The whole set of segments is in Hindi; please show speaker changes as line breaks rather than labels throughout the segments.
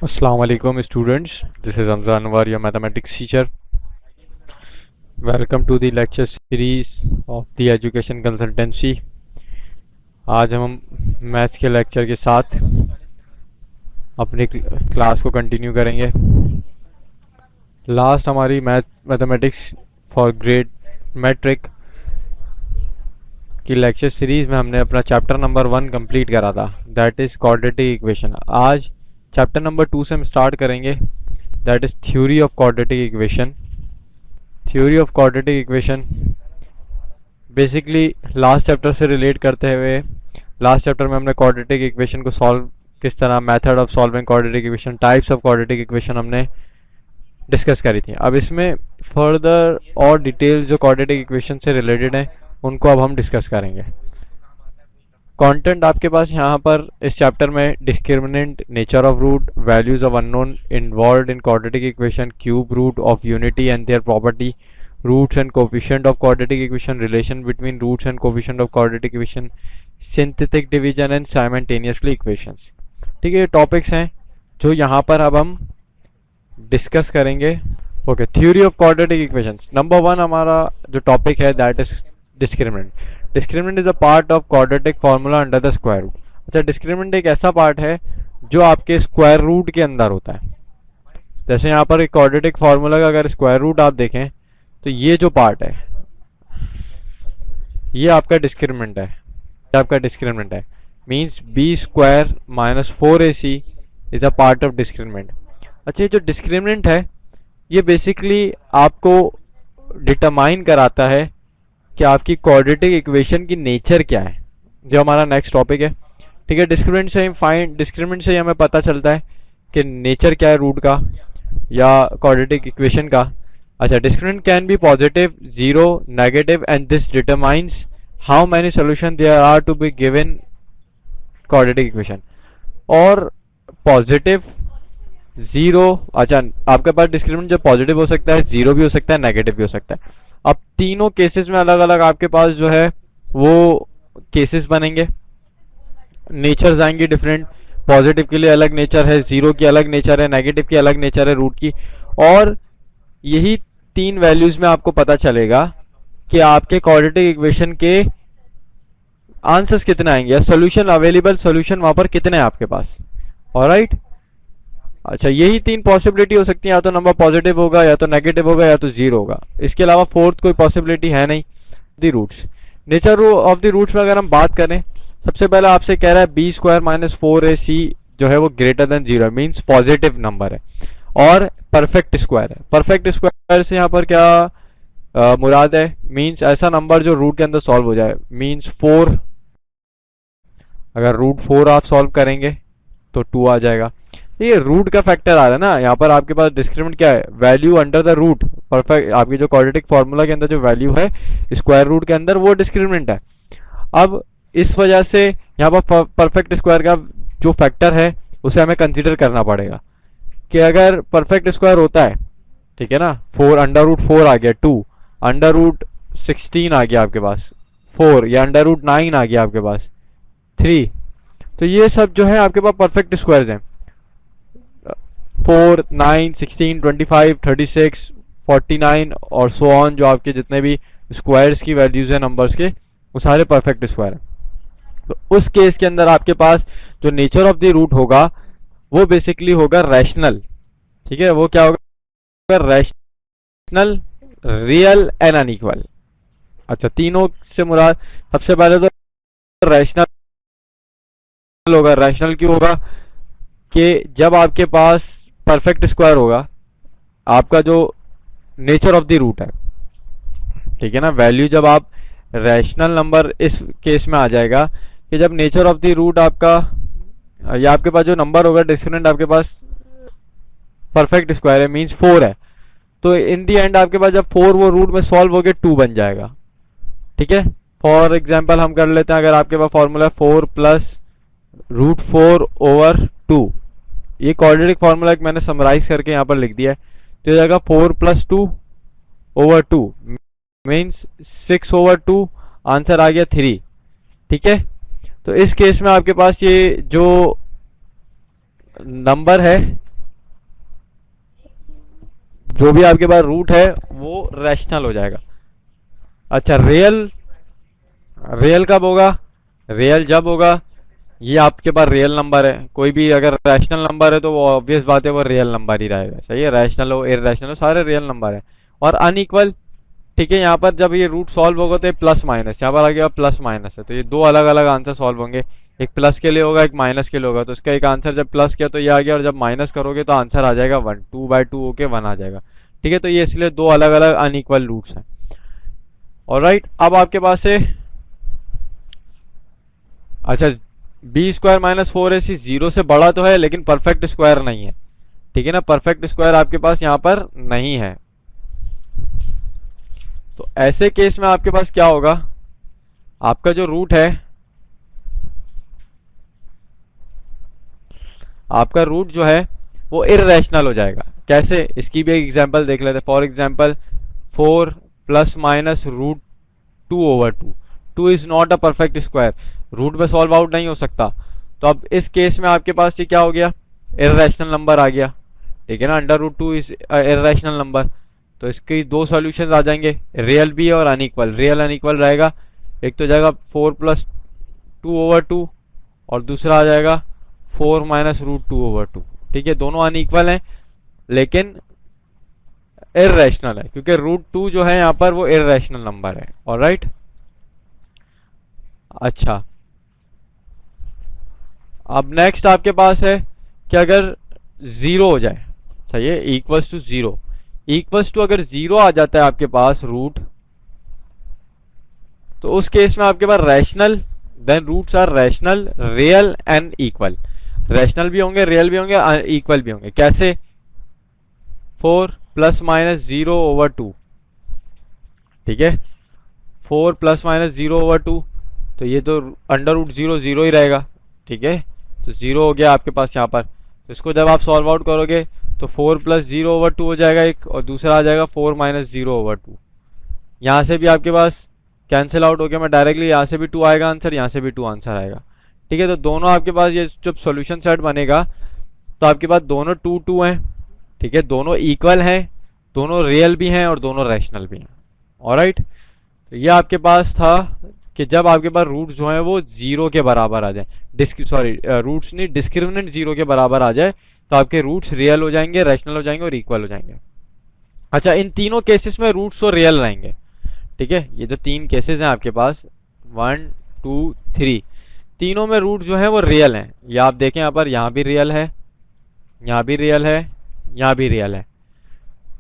Assalamualaikum students, this is Hamza Anwar, your mathematics teacher. Welcome to the lecture series of the education consultancy. आज हम मैथ्स के लेक्चर के साथ अपनी क्लास को कंटिन्यू करेंगे। लास्ट हमारी मैथमेटिक्स फॉर ग्रेड मैट्रिक की लेक्चर सीरीज में हमने अपना चैप्टर नंबर 1 कंप्लीट करा था, दैट इज क्वाड्रेटिक इक्वेशन। आज चैप्टर नंबर 2 से हम स्टार्ट करेंगे, that is theory of quadratic equation. Theory of quadratic equation basically last chapter से रिलेट करते हुए, लास्ट चैप्टर में हमने क्वाड्रेटिक इक्वेशन को सॉल्व किस तरह, method of solving quadratic equation, types of quadratic equation हमने डिस्कस करी थी। अब इसमें फर्दर और डिटेल्स जो क्वाड्रेटिक इक्वेशन से रिलेटेड हैं उनको अब हम डिस्कस करेंगे। कंटेंट आपके पास यहाँ पर इस चैप्टर में discriminant, nature of root, values of unknown involved in quadratic equation, cube root of unity and their property, roots and coefficient of quadratic equation, relation between roots and coefficient of quadratic equation, synthetic division and simultaneously equations. ठीक है, ये टॉपिक्स हैं जो यहाँ पर अब हम डिस्कस करेंगे। Okay, theory of quadratic equations. Number 1 हमारा जो टॉपिक है that is discriminant. Discriminant is a part of quadratic formula under the square root. अच्छा, डिस्क्रिमिनेंट एक ऐसा पार्ट है जो आपके स्क्वायर रूट के अंदर होता है। जैसे यहाँ पर एक क्वाड्रेटिक फॉर्मूला का अगर स्क्वायर रूट आप देखें तो ये जो पार्ट है ये आपका डिस्क्रिमिनेंट है, आपका डिस्क्रिमिनेंट है, means B square minus 4ac is a part of discriminant. अच्छा, ये जो डिस्क्रिमिनेंट है ये बेसिकली आपको डिटरमाइन कराता है कि आपकी क्वाड्रेटिक इक्वेशन की नेचर क्या है, जो हमारा नेक्स्ट टॉपिक है। ठीक है, डिस्क्रिमिनेंट से हमें पता चलता है कि नेचर क्या है रूट का या क्वाड्रेटिक इक्वेशन का। अच्छा, discriminant can be positive, zero, negative and this determines how many solution there are to be given quadratic equation. और पॉजिटिव, जीरो, अच्छा आपके पास डिस्क्रिमिनेंट जो पॉजिटिव हो सकता है, जीरो भी हो सकता है, नेगेटिव भी हो सकता है। अब तीनों केसेस में अलग अलग आपके पास जो है वो केसेस बनेंगे, नेचर्स आएंगे डिफरेंट। पॉजिटिव के लिए अलग नेचर है, जीरो की अलग नेचर है, नेगेटिव की अलग नेचर है रूट की। और यही 3 वैल्यूज में आपको पता चलेगा कि आपके क्वाड्रेटिक इक्वेशन के आंसर्स कितने आएंगे, सोल्यूशन, अवेलेबल सोल्यूशन वहां पर कितने हैं आपके पास। ऑलराइट, अच्छा यही 3 पॉसिबिलिटी हो सकती है, या तो नंबर पॉजिटिव होगा, या तो नेगेटिव होगा, या तो जीरो होगा। इसके अलावा फोर्थ कोई पॉसिबिलिटी है नहीं। The roots, nature of the roots में अगर हम बात करें, सबसे पहले आपसे कह रहा है बी स्क्वायर माइनस 4ac जो है वो greater than zero, means positive number है और परफेक्ट स्क्वायर है। परफेक्ट स्क्वायर से यहाँ पर क्या मुराद है, मीन्स ऐसा नंबर जो रूट के अंदर सॉल्व हो जाए, मीन्स 4। अगर रूट 4 आप सॉल्व करेंगे तो 2 आ जाएगा। ये रूट का फैक्टर आ रहा है ना, यहाँ पर आपके पास डिस्क्रिमिनेंट क्या है, value under the root. Perfect आपकी जो क्वाड्रेटिक फॉर्मूला के अंदर जो वैल्यू है स्क्वायर रूट के अंदर वो डिस्क्रिमिनेंट है। अब इस वजह से यहाँ पर परफेक्ट स्क्वायर का जो फैक्टर है उसे हमें कंसीडर करना पड़ेगा कि अगर परफेक्ट स्क्वायर होता है, ठीक है ना, 4 अंडर रूट 4 आ गया, 2 अंडर रूट 16 आ गया आपके पास, 4 या अंडर रूट 9 आ गया आपके पास, 3, तो ये सब जो है आपके पास परफेक्ट स्क्वायर्स हैं। 4, 9, 16, 25, 36, 49 और सो ऑन, जो आपके जितने भी स्क्वायर्स की वैल्यूज है नंबर्स के, वो सारे परफेक्ट स्क्वायर है। तो उस केस के अंदर आपके पास जो नेचर ऑफ द रूट होगा वो बेसिकली होगा रैशनल। ठीक है, वो क्या होगा, रैशनल, रियल एंड अनइक्वल। अच्छा, तीनों से मुराद सबसे पहले तो रैशनल होगा। रैशनल क्यों होगा कि जब आपके पास परफेक्ट स्क्वायर होगा, आपका जो नेचर ऑफ द रूट है, ठीक है ना, वैल्यू जब आप रैशनल नंबर इस केस में आ जाएगा कि जब नेचर ऑफ द रूट आपका, या आपके पास जो नंबर होगा डिस्क्रिमिनेंट आपके पास परफेक्ट स्क्वायर है, मींस 4 है, तो इन दी एंड आपके पास जब 4 वो रूट में सॉल्व हो गया 2 बन जाएगा। ठीक है, फॉर एग्जाम्पल हम कर लेते हैं, अगर आपके पास फॉर्मूला 4 प्लस रूट 4 ओवर 2, ये क्वाड्रेटिक फॉर्मूला मैंने समराइज करके यहाँ पर लिख दिया है, तो ये जाएगा 4 plus 2 over 2 means 6 over 2, answer आ गया 3। ठीक है, तो इस केस में आपके पास ये जो नंबर है जो भी आपके पास रूट है वो रैशनल हो जाएगा। अच्छा, रियल रियल कब होगा? रियल जब होगा ये आपके पास रियल नंबर है। कोई भी अगर रैशनल नंबर है तो वो ऑब्वियस बात है वो रियल नंबर ही रहेगा। सही है, रैशनल हो इररेशनल हो सारे रियल नंबर है। और अनइक्वल, ठीक है, यहाँ पर जब ये रूट सॉल्व होगा तो ये प्लस माइनस, यहाँ पर आ गया प्लस माइनस है, तो ये दो अलग अलग आंसर सॉल्व होंगे। एक प्लस के लिए होगा, एक माइनस के लिए होगा। तो इसका एक आंसर जब प्लस किया तो ये आ गया, और जब माइनस करोगे तो आंसर आ जाएगा 1, 2/2 होके 1 आ जाएगा। ठीक है, तो ये इसलिए दो अलग अलग अनइक्वल रूट्स हैं। ऑलराइट, अब आपके पास है, अच्छा, बी स्क्वायर माइनस 4ac 0 से बड़ा तो है लेकिन परफेक्ट स्क्वायर नहीं है। ठीक है ना, परफेक्ट स्क्वायर आपके पास यहाँ पर नहीं है। तो ऐसे केस में आपके पास क्या होगा, आपका जो रूट है, आपका रूट जो है वो इररेशनल हो जाएगा। कैसे, इसकी भी एक एग्जांपल देख लेते हैं। For example 4 plus minus root 2/2, 2 is not a perfect square, root में सॉल्व आउट नहीं हो सकता। तो अब इस केस में आपके पास ये क्या हो गया, इररेशनल नंबर आ गया। ठीक है ना, √2 इज इररेशनल नंबर। तो इसके दो सॉल्यूशंस आ जाएंगे, रियल भी और अनइक्वल। रियल अनइक्वल रहेगा, एक तो जाएगा 4 प्लस 2/2 और दूसरा आ जाएगा 4 माइनस रूट 2/2। ठीक है, दोनों अनइक्वल हैं लेकिन इररेशनल है, क्योंकि √2 जो है यहाँ पर वो इररेशनल नंबर है। ऑलराइट, अच्छा, अब नेक्स्ट आपके पास है कि अगर 0 हो जाए, सही है, इक्वल्स टू 0, इक्वल्स टू अगर 0 आ जाता है आपके पास रूट, तो उस केस में आपके पास rational, then roots are rational, real and equal. Rational भी होंगे, रियल भी होंगे, इक्वल भी होंगे। कैसे, 4 प्लस माइनस 0/2, ठीक है, 4 प्लस माइनस 0/2, तो ये तो √0 0 ही रहेगा। ठीक है, तो 0 हो गया आपके पास यहाँ पर। तो इसको जब आप सॉल्व आउट करोगे तो 4 प्लस 0/2 हो जाएगा एक, और दूसरा आ जाएगा 4 माइनस 0/2। यहाँ से भी आपके पास कैंसिल आउट हो गया, मैं डायरेक्टली यहाँ से भी 2 आएगा आंसर, यहाँ से भी 2 आंसर आएगा। ठीक है, तो दोनों आपके पास ये जब सॉल्यूशन सेट बनेगा तो आपके पास दोनों 2 2 हैं। ठीक है, दोनों इक्वल हैं, दोनों रियल भी हैं और दोनों रैशनल भी हैं। ऑलराइट, तो ये आपके पास था कि जब आपके पास रूट्स जो हैं वो 0 के बराबर आ जाए, रूट्स नहीं, डिस्क्रिमिनेंट 0 के बराबर आ जाए, तो आपके रूट्स रियल हो जाएंगे, रैशनल हो जाएंगे और इक्वल हो जाएंगे। अच्छा, इन तीनों केसेस में रूट्स तो रियल रहेंगे। ठीक है, ये जो 3 केसेस हैं आपके पास 1 2 3, तीनों में रूट जो है वो रियल हैं। ये आप देखें यहाँ पर, यहाँ भी रियल है, यहाँ भी रियल है, यहाँ भी रियल है।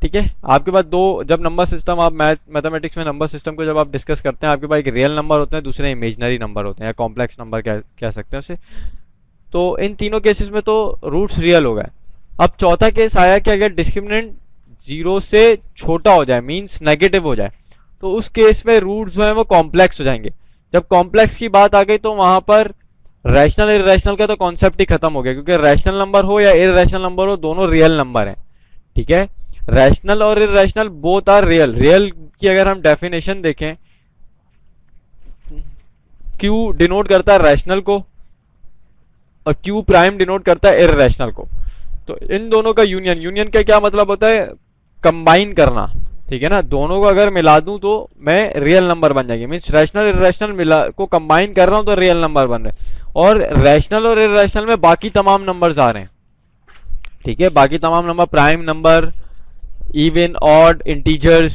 ठीक है, आपके पास दो, जब नंबर सिस्टम आप मैथमेटिक्स में नंबर सिस्टम को जब आप डिस्कस करते हैं, आपके पास एक रियल नंबर होते हैं, दूसरे इमेजिनरी नंबर होते हैं, या कॉम्प्लेक्स नंबर कह सकते हैं उसे। तो इन तीनों केसेस में तो रूट्स रियल हो गए। अब चौथा केस आया कि अगर डिस्क्रिमिनेंट 0 से छोटा हो जाए, मींस नेगेटिव हो जाए, तो उस केस में रूट्स जो है वो कॉम्प्लेक्स हो जाएंगे। जब कॉम्प्लेक्स की बात आ गई तो वहां पर रैशनल इररेशनल का तो कॉन्सेप्ट ही खत्म हो गया, क्योंकि रैशनल नंबर हो या इररेशनल नंबर हो, दोनों रियल नंबर हैं। ठीक है, रैशनल और irrational both are real. Real की अगर हम डेफिनेशन देखें, Q डिनोट करता है रैशनल को और Q प्राइम डिनोट करता है इररेशनल को। तो इन दोनों का यूनियन, यूनियन का क्या मतलब होता है, कंबाइन करना। ठीक है ना, दोनों को अगर मिला दूं तो मैं रियल नंबर बन जाएगी, मीन्स रैशनल इररेशनल मिला को कंबाइन कर रहा हूं तो रियल नंबर बन रहे हैं। और रैशनल और इररेशनल में बाकी तमाम नंबर्स आ रहे हैं। ठीक है, बाकी तमाम number, prime number, even, odd, integers,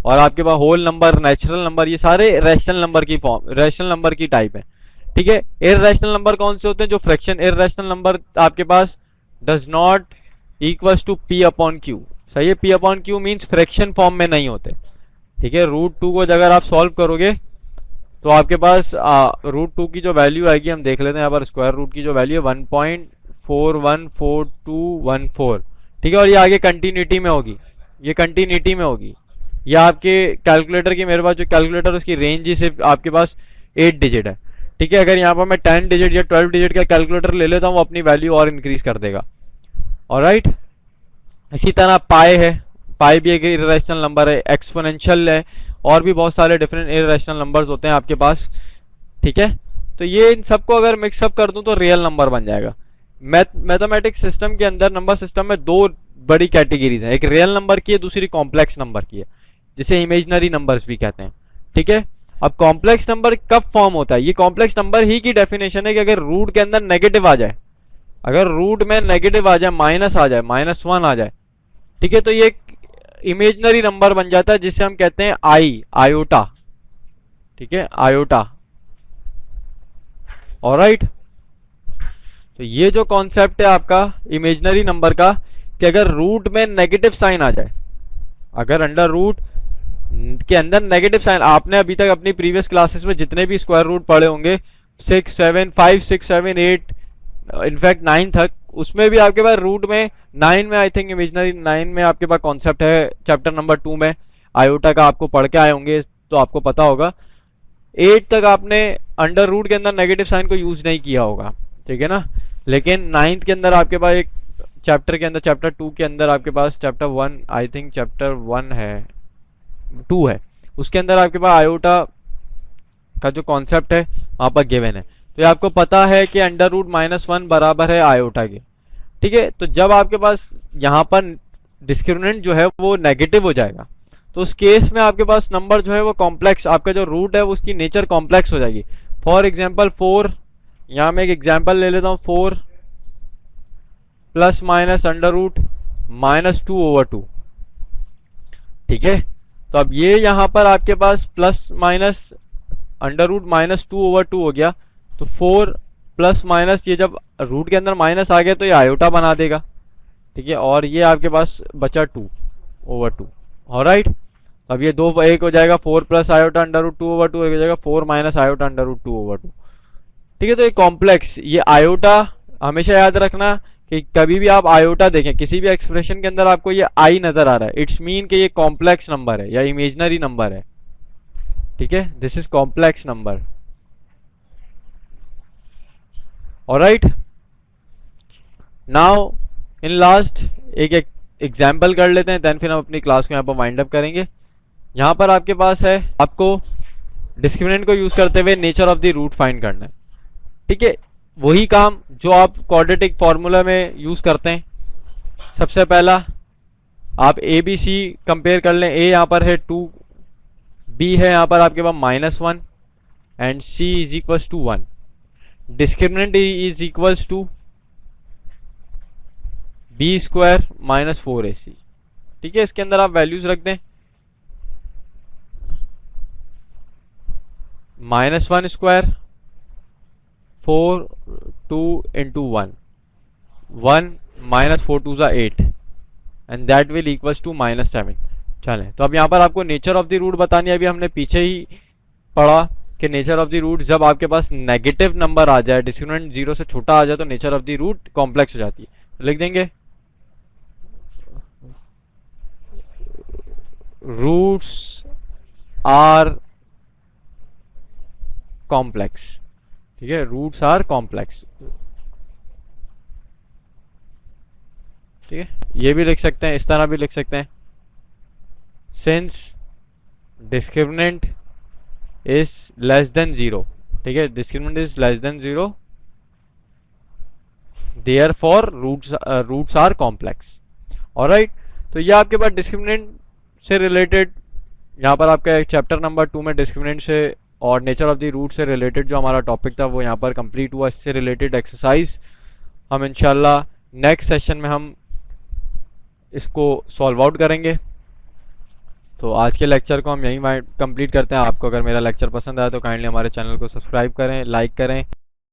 और आपके पास होल नंबर, नेचुरल नंबर, ये सारे रैशनल नंबर की फॉर्म, रैशनल नंबर की टाइप है। ठीक है, इररेशनल नंबर कौन से होते हैं, जो फ्रैक्शन इररेशनल नंबर आपके पास does not equals to P/Q। सही है, P/Q मीन्स फ्रैक्शन फॉर्म में नहीं होते। ठीक है, √2 को अगर आप सॉल्व करोगे तो आपके पास √2 की जो वैल्यू आएगी, हम देख लेते हैं यहाँ पर, स्क्वायर रूट की जो वैल्यू है 1.414214। ठीक है, और ये आगे कंटिन्यूटी में होगी, ये कंटिन्यूटी में होगी। ये आपके कैलकुलेटर की, मेरे पास जो कैलकुलेटर उसकी रेंज ही सिर्फ आपके पास 8 डिजिट है। ठीक है, अगर यहाँ पर मैं 10 डिजिट या 12 डिजिट का कैलकुलेटर ले लेता हूँ, वो अपनी वैल्यू और इंक्रीज कर देगा। ऑलराइट, इसी तरह पाई है, पाई भी एक इररेशनल नंबर है, एक्सपोनेंशियल है, और भी बहुत सारे डिफरेंट इररेशनल नंबर्स होते हैं आपके पास। ठीक है, तो ये इन सबको अगर मिक्सअप कर दूं तो रियल नंबर बन जाएगा। मैथमेटिक्स सिस्टम के अंदर, नंबर सिस्टम में बड़ी कैटेगरीज हैं, एक रियल नंबर की है, दूसरी कॉम्प्लेक्स नंबर की है, जिसे इमेजिनरी नंबर्स भी कहते हैं। ठीक है, अब कॉम्प्लेक्स नंबर कब फॉर्म होता है, ये कॉम्प्लेक्स नंबर ही की डेफिनेशन है कि अगर रूट के अंदर नेगेटिव आ जाए, अगर रूट में नेगेटिव आ जाए, माइनस आ जाए, -1 आ जाए, ठीक है, तो ये इमेजिनरी नंबर बन जाता है, जिसे हम कहते हैं आयोटा। ठीक है, आयोटा। ऑलराइट, तो ये जो कॉन्सेप्ट है आपका इमेजिनरी नंबर का, कि अगर रूट में नेगेटिव साइन आ जाए, अगर अंडर रूट के अंदर नेगेटिव साइन, आपने अभी तक अपनी प्रीवियस क्लासेस में जितने भी स्क्वायर रूट पढ़े होंगे, 6, 7, 5, 6, 7, 8, इनफैक्ट 9 तक, उसमें भी आपके पास रूट में 9 में, आई थिंक इमेजिनरी 9 में आपके पास कॉन्सेप्ट है, चैप्टर नंबर 2 में आयोटा का आपको पढ़ के आए होंगे, तो आपको पता होगा। 8 तक आपने अंडर रूट के अंदर नेगेटिव साइन को यूज नहीं किया होगा, ठीक है ना, लेकिन 9th के अंदर आपके पास एक चैप्टर के अंदर, चैप्टर 2 के अंदर आपके पास चैप्टर 1, आई थिंक चैप्टर 1 है, 2 है, उसके अंदर आपके पास आयोटा का जो कॉन्सेप्ट है वहां पर गिवन है। तो ये आपको पता है कि अंडर रूट -1 बराबर है आयोटा के। ठीक है, तो जब आपके पास यहाँ पर डिस्क्रिमिनेंट जो है वो नेगेटिव हो जाएगा, तो उस केस में आपके पास नंबर जो है वो कॉम्प्लेक्स, आपका जो रूट है उसकी नेचर कॉम्प्लेक्स हो जाएगी। फॉर एग्जाम्पल 4, यहाँ मैं एक एग्जाम्पल ले लेता हूँ, 4 ± अंडर रूट -2/2। ठीक है, तो अब ये यहाँ पर आपके पास प्लस माइनस अंडर रूट -2/2 हो गया, तो 4 प्लस माइनस, ये जब रूट के अंदर माइनस आ गया तो ये आयोटा बना देगा। ठीक है, और ये आपके पास बचा 2/2। ऑलराइट, अब ये 2 1 हो जाएगा, 4 प्लस आयोटा अंडर रूट 2/2 हो जाएगा 4 माइनस आयोटा अंडर रूट 2/2। ठीक है, तो ये कॉम्प्लेक्स, ये आयोटा हमेशा याद रखना कि कभी भी आप आयोटा देखें किसी भी एक्सप्रेशन के अंदर आपको ये आई नजर आ रहा है, इट्स मीन कि ये कॉम्प्लेक्स नंबर है या इमेजिनरी नंबर है। ठीक है, this is complex number. Alright, now in last एक एग्जाम्पल कर लेते हैं, देन फिर हम अपनी क्लास को यहाँ पर वाइंड अप करेंगे। यहाँ पर आपके पास है, आपको डिस्क्रिमिनेंट को यूज करते हुए nature of the root find करना है। ठीक है, वही काम जो आप क्वाड्रेटिक फॉर्मूला में यूज करते हैं। सबसे पहला आप ए बी सी कंपेयर कर लें, ए यहाँ पर है 2, बी है यहाँ पर आपके पास -1 and C is equals to 1। Discriminant is equals to B square -4ac। ठीक है, इसके अंदर आप वैल्यूज रख दें, -1 square 4 2 into 1 -4 2 8 and that will equals to -7। चलें, तो अब यहाँ पर आपको नेचर ऑफ द रूट बतानी है। अभी हमने पीछे ही पढ़ा कि नेचर ऑफ द रूट जब आपके पास नेगेटिव नंबर आ जाए, डिस्क्रिमिनेंट 0 से छोटा आ जाए, तो nature of the root complex हो जाती है। तो लिख देंगे रूट्स आर कॉम्प्लेक्स। ठीक है, रूट्स आर कॉम्प्लेक्स। ठीक है, ये भी लिख सकते हैं, इस तरह भी लिख सकते हैं, since discriminant is less than 0। ठीक है, discriminant is less than 0, therefore roots are complex. Alright, तो ये आपके पास डिस्क्रिमिनेंट से रिलेटेड, यहाँ पर आपका चैप्टर नंबर 2 में डिस्क्रिमिनेंट से और नेचर ऑफ द रूट से रिलेटेड जो हमारा टॉपिक था वो यहाँ पर कंप्लीट हुआ। इससे रिलेटेड एक्सरसाइज हम इंशाल्लाह नेक्स्ट सेशन में हम इसको सॉल्व आउट करेंगे। तो आज के लेक्चर को हम यहीं कंप्लीट करते हैं। आपको अगर मेरा लेक्चर पसंद आया तो काइंडली हमारे चैनल को सब्सक्राइब करें, लाइक करें।